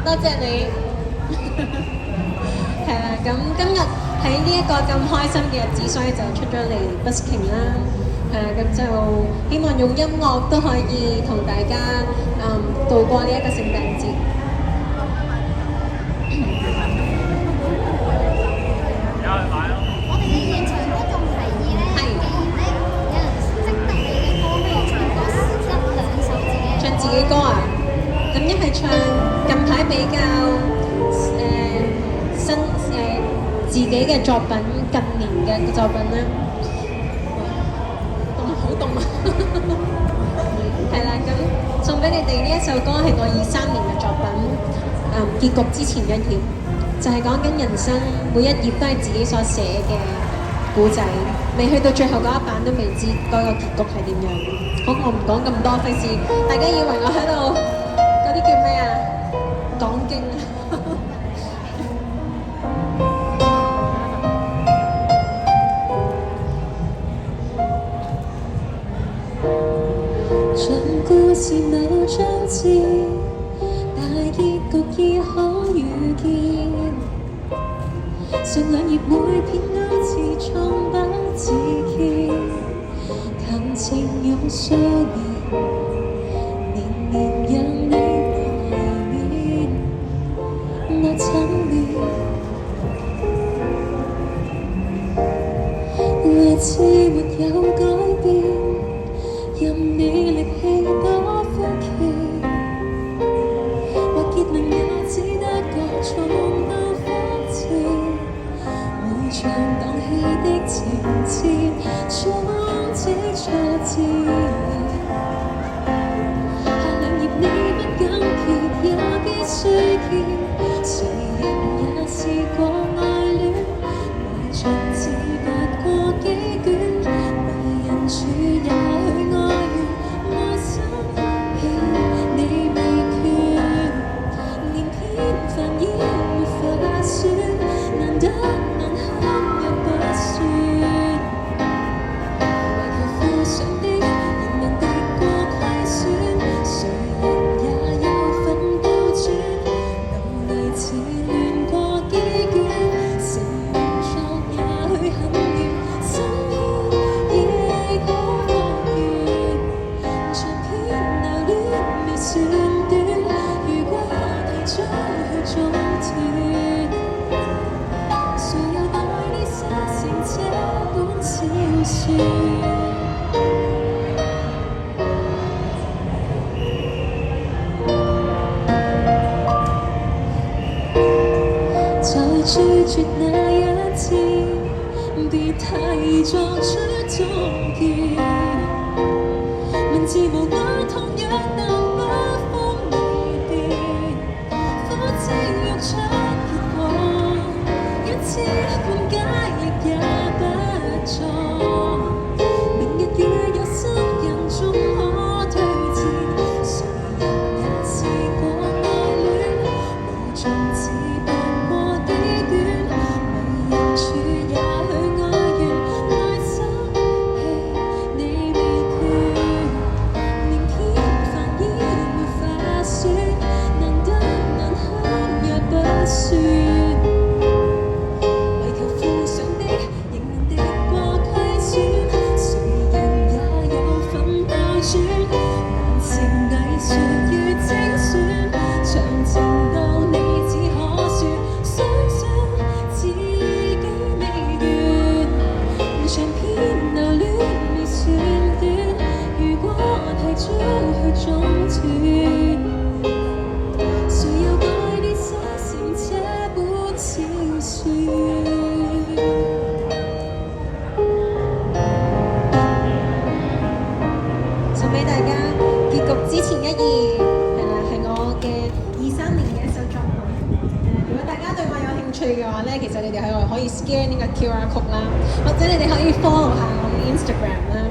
多謝你。係啦，咁今日喺呢一個咁開心嘅日子，所以就出咗嚟 busking 啦。咁就希望用音樂都可以同大家度過呢一個聖誕節。我哋嘅現場觀眾提議咧，既然咧有人識得你嘅歌，不如唱多1、2首自己嘅歌。唱自己歌啊？咁一係唱近排比較新自己嘅作品，近年嘅作品啦。凍好凍啊！係啦，咁送俾你哋呢一首歌係我23年嘅作品，結局之前一頁，就係講緊人生每一頁都係自己所寫嘅故仔，未去到最後嗰一版都未知嗰個結局係點樣。好，我唔講咁多，費事大家以為我喺度嗰啲叫咩啊？講經啊！像故事某章節，大結局已可預見。上2頁每篇歌詞創不自揭，談情用數年，年年讓你懷緬那層面，位置沒有改變，任你力氣多歡喜，或結論也只得個重蹈覆轍。每場蕩氣的情節，充斥挫折。下2頁你不敢揭，也必須見。誰人也試過愛戀，愛情只不過幾卷，為人處也許愛怨，內心戲你未決，連篇範已沒法說，難得難堪也不算，為求附上的仍能敵過虧損，誰人也有份倒轉，流淚似亂過幾卷，成作也許很遠，身邊亦可復原，長篇留戀未算短，如果提早去中斷，誰又待你寫成這本小說？在拒絕那一次，別提作出終結。文字無礙同樣能不風離別，苦之欲出結果，一知半解亦也不錯。明日與有心人總可推薦，誰人也試過愛戀，無從自拔過幾卷，為人處也許愛怨，內心戲你未決，連篇範已沒法說，難得難堪也不算，為求附上的仍能敵過虧損，誰人也有份倒轉，人情藝術與精選，長情到你只可說，相信自己未完，長篇留戀未算短，如果提早去中斷，誰又待你寫成這本小說？送俾大家結局之前一頁，係啦，係我嘅23年嘅一首作品。如果大家對我有興趣嘅話咧，其實你哋係可以 scan 呢個 QR code 啦，或者你哋可以 follow 下我嘅 Instagram 啦。